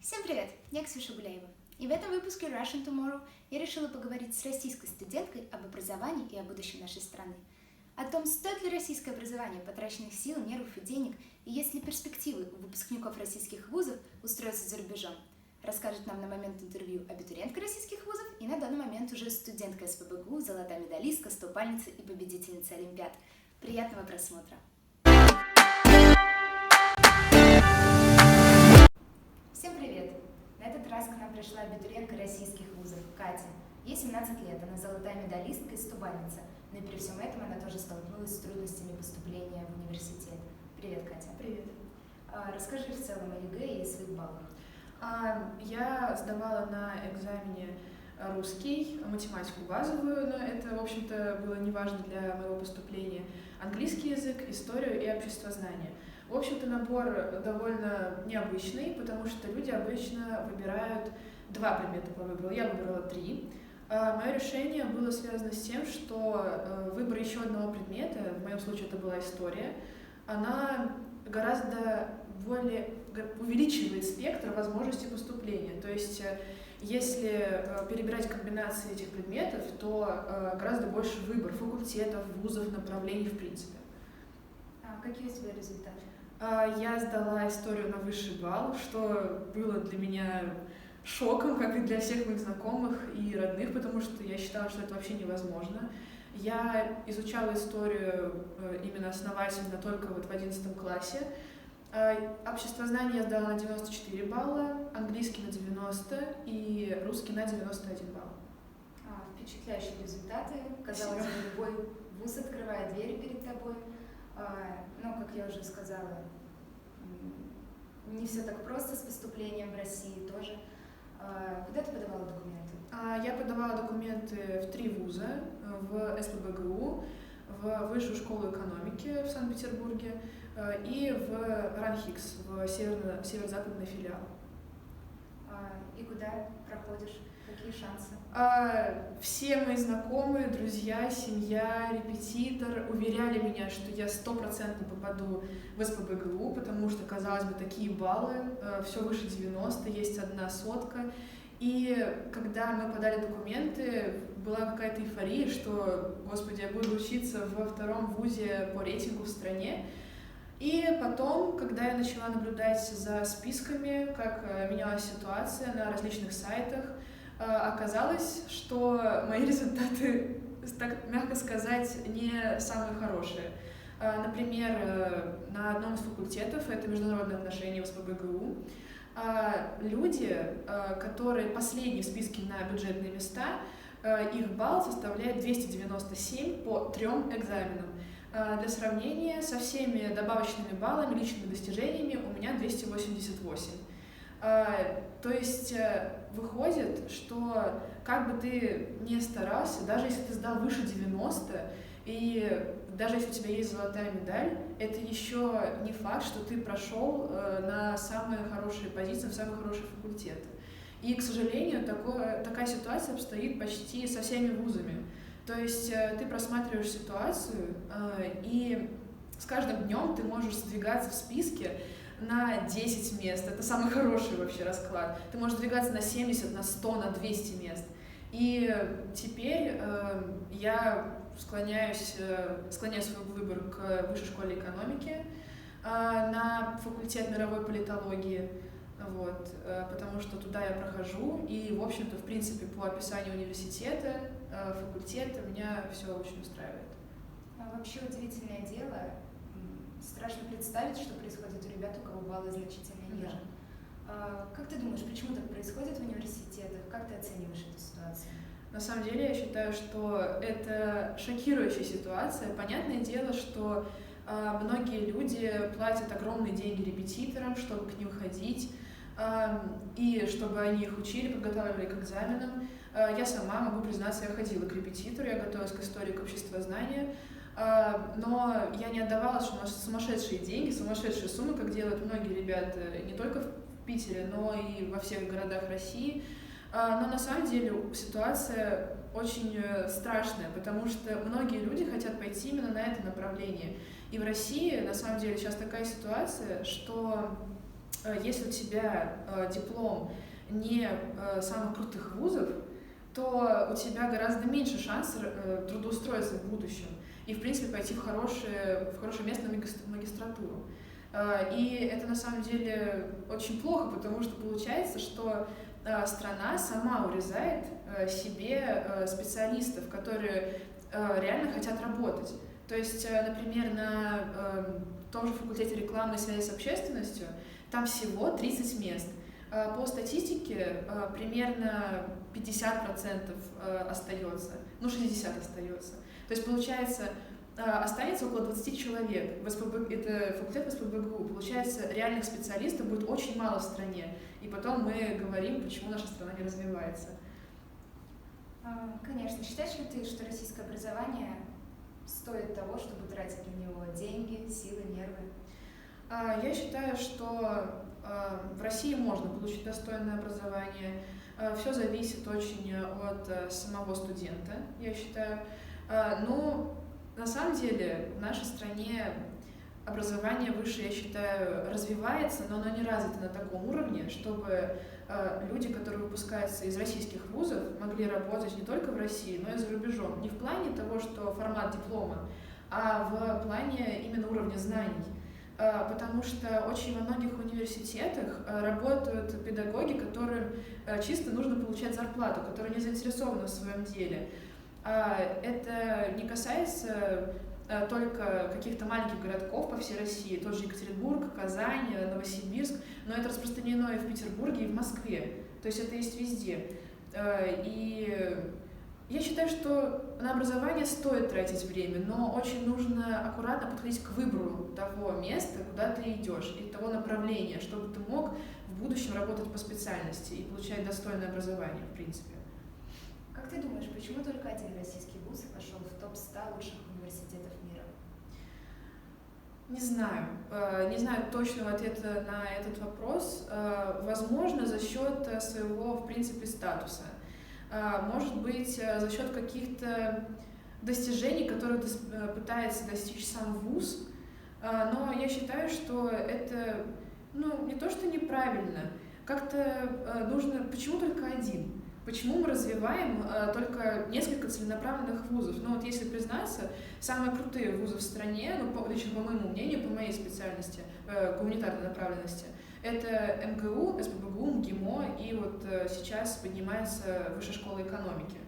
Всем привет! Я Ксюша Гуляева. И в этом выпуске Russian Tomorrow я решила поговорить с российской студенткой об образовании и о будущем нашей страны. О том, стоит ли российское образование потраченных сил, нервов и денег, и есть ли перспективы у выпускников российских вузов устроиться за рубежом, расскажет нам на момент интервью абитуриентка российских вузов и на данный момент уже студентка СПбГУ, золотая медалистка, стопальница и победительница Олимпиад. Приятного просмотра! Всем привет! На этот раз к нам пришла абитуриентка российских вузов Катя. Ей 17 лет, она золотая медалистка и стопальница, но и при всем этом она тоже столкнулась с трудностями поступления в университет. Привет, Катя. Привет. Расскажи в целом о ЕГЭ и своих баллах. Я сдавала на экзамене русский, математику базовую, но это, в общем-то, было не важно для моего поступления. Английский язык, историю и обществознание. В общем-то, набор довольно необычный, потому что люди обычно выбирают 2 предмета по выбору. Я выбрала 3. Мое решение было связано с тем, что выбор еще одного предмета, в моем случае это была история, она гораздо более увеличивает спектр возможностей поступления. То есть, если перебирать комбинации этих предметов, то гораздо больше выбор факультетов, вузов, направлений в принципе. Какие у тебя результаты? Я сдала историю на высший балл, что было для меня шоком, как и для всех моих знакомых и родных, потому что я считала, что это вообще невозможно. Я изучала историю именно основательно только в 11 классе. Обществознание я сдала на 94 балла, английский на 90 и русский на 91 балл. Впечатляющие результаты. Казалось бы, любой вуз открывает двери перед тобой. Но, как я уже сказала, не все так просто с поступлением в России тоже. Куда ты подавала документы? Я подавала документы в 3 вуза, в СПбГУ, в Высшую школу экономики в Санкт-Петербурге и в РАНХИКС, в северо-западный филиал. И куда проходишь? Какие шансы? Все мои знакомые, друзья, семья, репетитор уверяли меня, что я 100% попаду в СПбГУ, потому что, казалось бы, такие баллы, все выше 90, есть 1 сотка. И когда мы подали документы, была какая-то эйфория, что, господи, я буду учиться во 2-м вузе по рейтингу в стране. И потом, когда я начала наблюдать за списками, как менялась ситуация на различных сайтах, оказалось, что мои результаты, так мягко сказать, не самые хорошие. Например, на одном из факультетов, это международные отношения в СПбГУ, люди, которые последние в списке на бюджетные места, их балл составляет 297 по 3 экзаменам. Для сравнения, со всеми добавочными баллами, личными достижениями у меня 288. То есть выходит, что как бы ты ни старался, даже если ты сдал выше 90, и даже если у тебя есть золотая медаль, это еще не факт, что ты прошел на самые хорошие позиции, в самые хорошие факультеты. И, к сожалению, такая ситуация обстоит почти со всеми вузами. То есть ты просматриваешь ситуацию, и с каждым днем ты можешь сдвигаться в списке на 10 мест. Это самый хороший вообще расклад. Ты можешь двигаться на 70, на 100, на 200 мест. И теперь я склоняю свой выбор к Высшей школе экономики на факультет мировой политологии. Вот, потому что туда я прохожу, и, в общем-то, в принципе, по описанию университета, факультета меня все очень устраивает. Вообще удивительное дело. Страшно представить, что происходит у ребят, у кого баллы значительно ниже. Как ты думаешь, почему так происходит в университетах? Как ты оцениваешь эту ситуацию? На самом деле, я считаю, что это шокирующая ситуация. Понятное дело, что многие люди платят огромные деньги репетиторам, чтобы к ним ходить, и чтобы они их учили, подготавливали к экзаменам. Я сама, могу признаться, я ходила к репетитору, я готовилась к истории, к обществознанию, но я не отдавала сумасшедшие деньги, сумасшедшие суммы, как делают многие ребята не только в Питере, но и во всех городах России. Но на самом деле ситуация очень страшная, потому что многие люди хотят пойти именно на это направление. И в России, на самом деле, сейчас такая ситуация, что если у тебя диплом не самых крутых вузов, то у тебя гораздо меньше шансов трудоустроиться в будущем и, в принципе, пойти в хорошее место на магистратуру. И это на самом деле очень плохо, потому что получается, что страна сама урезает себе специалистов, которые реально хотят работать. То есть, например, на том же факультете рекламной связи с общественностью там всего 30 мест. По статистике примерно 50% остается, 60 остается. То есть, получается, останется около 20 человек. Это факультет ВСПБГУ. Получается, реальных специалистов будет очень мало в стране. И потом мы говорим, почему наша страна не развивается. Конечно. Считаешь ли ты, что российское образование стоит того, чтобы тратить на него деньги, силы, нервы? Я считаю, что в России можно получить достойное образование. Все зависит очень от самого студента, я считаю. Но на самом деле в нашей стране образование высшее, я считаю, развивается, но оно не развито на таком уровне, чтобы люди, которые выпускаются из российских вузов, могли работать не только в России, но и за рубежом. Не в плане того, что формат диплома, а в плане именно уровня знаний. Потому что очень во многих университетах работают педагоги, которым чисто нужно получать зарплату, которые не заинтересованы в своем деле. Это не касается только каких-то маленьких городков по всей России, тот же Екатеринбург, Казань, Новосибирск, но это распространено и в Петербурге, и в Москве. То есть это есть везде. И я считаю, что на образование стоит тратить время, но очень нужно аккуратно подходить к выбору того места, куда ты идешь, и того направления, чтобы ты мог в будущем работать по специальности и получать достойное образование, в принципе. Как ты думаешь, почему только один российский вуз вошел в топ-100 лучших университетов мира? Не знаю. Не знаю точного ответа на этот вопрос. Возможно, за счет своего, в принципе, статуса. Может быть, за счет каких-то достижений, которые пытается достичь сам вуз. Но я считаю, что это не то, что неправильно. Как-то нужно... Почему только один? Почему мы развиваем только несколько целенаправленных вузов? Если признаться, самые крутые вузы в стране, лично по моему мнению, по моей специальности, гуманитарной направленности, это МГУ, СПбГУ, МГИМО и сейчас поднимается Высшая школа экономики.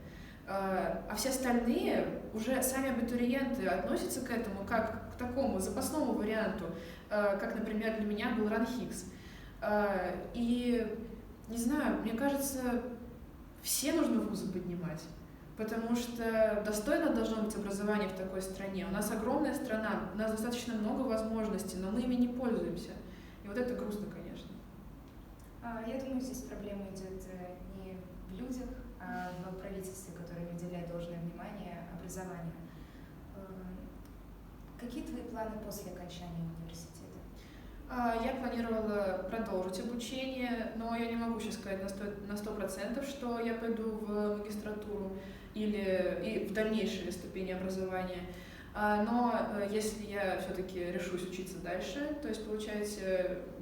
А все остальные, уже сами абитуриенты относятся к этому как к такому запасному варианту, как, например, для меня был РАНХИКС. И, не знаю, мне кажется, все нужно вузы поднимать, потому что достойно должно быть образование в такой стране. У нас огромная страна, у нас достаточно много возможностей, но мы ими не пользуемся. И это грустно, конечно. Я думаю, здесь проблема идет не в людях, а в правительстве, которое не уделяет должное внимание образованию. Какие твои планы после окончания университета? Я планировала продолжить обучение, но я не могу сейчас сказать на 100%, что я пойду в магистратуру и в дальнейшие ступени образования. Но если я все-таки решусь учиться дальше, то есть получать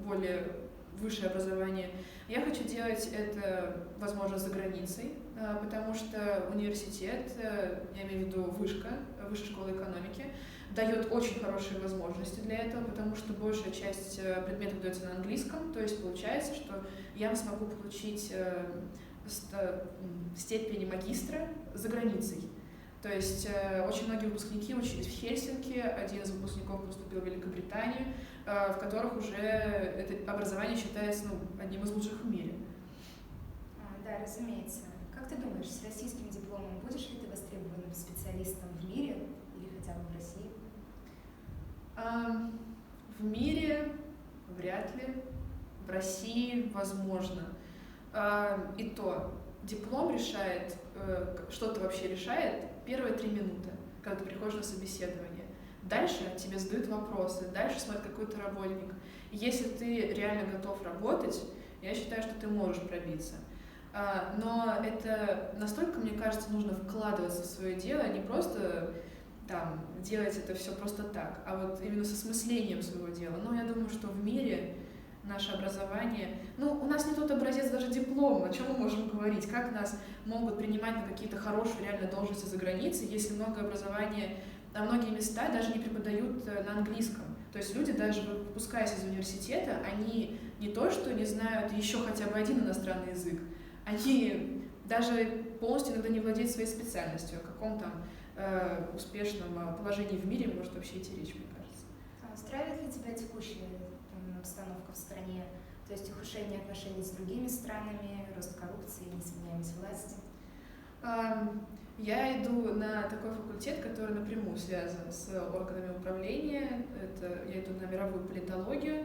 более высшее образование, я хочу делать это, возможно, за границей, потому что университет, я имею в виду Высшая школа экономики, дает очень хорошие возможности для этого, потому что большая часть предметов дается на английском, то есть получается, что я смогу получить степень магистра за границей. То есть очень многие выпускники учились в Хельсинки, один из выпускников поступил в Великобританию, в которых уже это образование считается одним из лучших в мире. Да, разумеется. Как ты думаешь, с российским дипломом будешь ли ты востребованным специалистом в мире или хотя бы в России? В мире вряд ли, в России возможно. И то диплом решает, что-то вообще решает первые 3 минуты, когда ты приходишь на собеседование. Дальше тебе задают вопросы, дальше смотрит какой-то работник. Если ты реально готов работать, я считаю, что ты можешь пробиться. Но это настолько, мне кажется, нужно вкладываться в свое дело, не просто делать это все просто так, а именно с осмыслением своего дела. Но я думаю, что в мире, наше образование. Ну, у нас не тот образец даже диплома, о чем мы можем говорить, как нас могут принимать на какие-то хорошие реально должности за границей, если многое образование, на многие места даже не преподают на английском. То есть люди, даже выпускаясь из университета, они не то, что не знают еще хотя бы один иностранный язык, они даже полностью иногда не владеют своей специальностью, о каком там успешном положении в мире может вообще идти речь, мне кажется. А устраивает ли тебя текущая обстановка в стране, то есть ухудшение отношений с другими странами, рост коррупции, несменяемость власти? Я иду на такой факультет, который напрямую связан с органами управления. Я иду на мировую политологию.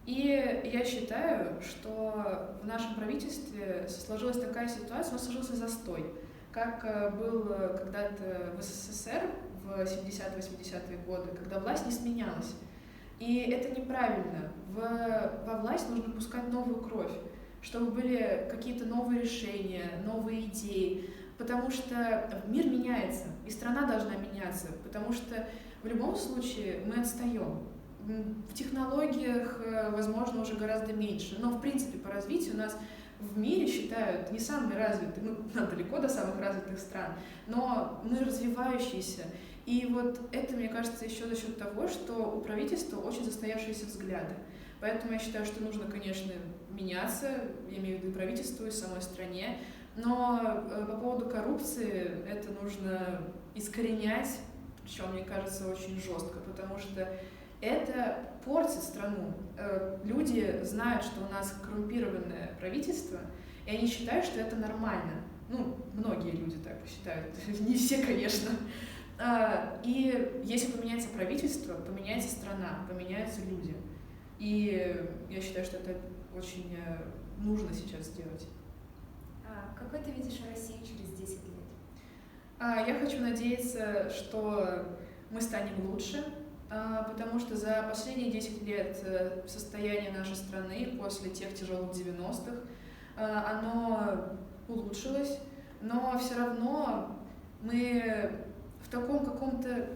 И я считаю, что в нашем правительстве сложилась такая ситуация, у нас сложился застой, как был когда-то в СССР в 70-80-е годы, когда власть не сменялась. И это неправильно. Во власть нужно пускать новую кровь, чтобы были какие-то новые решения, новые идеи, потому что мир меняется, и страна должна меняться, потому что в любом случае мы отстаем. В технологиях, возможно, уже гораздо меньше, но в принципе по развитию нас в мире считают не самыми развитыми, далеко до самых развитых стран, но мы развивающиеся. И вот это, мне кажется, еще за счет того, что у правительства очень застоявшиеся взгляды. Поэтому я считаю, что нужно, конечно, меняться, я имею в виду и правительству, и самой стране, но по поводу коррупции это нужно искоренять, причем, мне кажется, очень жестко, потому что это портит страну. Люди знают, что у нас коррумпированное правительство, и они считают, что это нормально. Ну, многие люди так считают, не все, конечно. И если поменяется правительство, поменяется страна, поменяются люди. И я считаю, что это очень нужно сейчас сделать. Какой ты видишь Россию через 10 лет? Я хочу надеяться, что мы станем лучше, потому что за последние 10 лет состояние нашей страны после тех тяжелых 90-х, оно улучшилось, но все равно мы в таком каком-то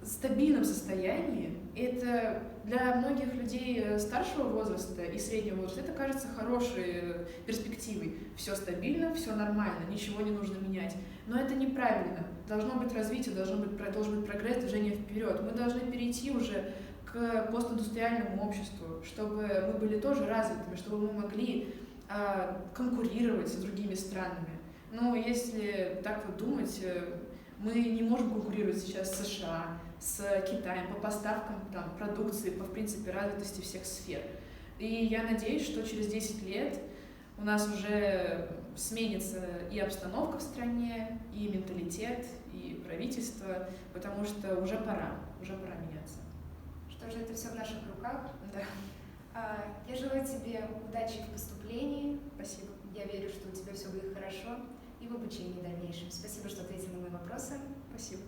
стабильном состоянии. Это для многих людей старшего возраста и среднего возраста это кажется хорошей перспективой. Все стабильно, все нормально, ничего не нужно менять. Но это неправильно. Должно быть развитие, должен быть прогресс, движение вперед. Мы должны перейти уже к постиндустриальному обществу, чтобы мы были тоже развитыми, чтобы мы могли конкурировать с другими странами. Но если так вот думать, мы не можем конкурировать сейчас с США, с Китаем по поставкам там, продукции, по, в принципе, развитости всех сфер. И я надеюсь, что через 10 лет у нас уже сменится и обстановка в стране, и менталитет, и правительство, потому что уже пора меняться. Что же, это все в наших руках? Да. Я желаю тебе удачи в поступлении. Спасибо. Я верю, что у тебя все будет хорошо и в обучении дальнейшем. Спасибо, что ответил на мои вопросы. Спасибо.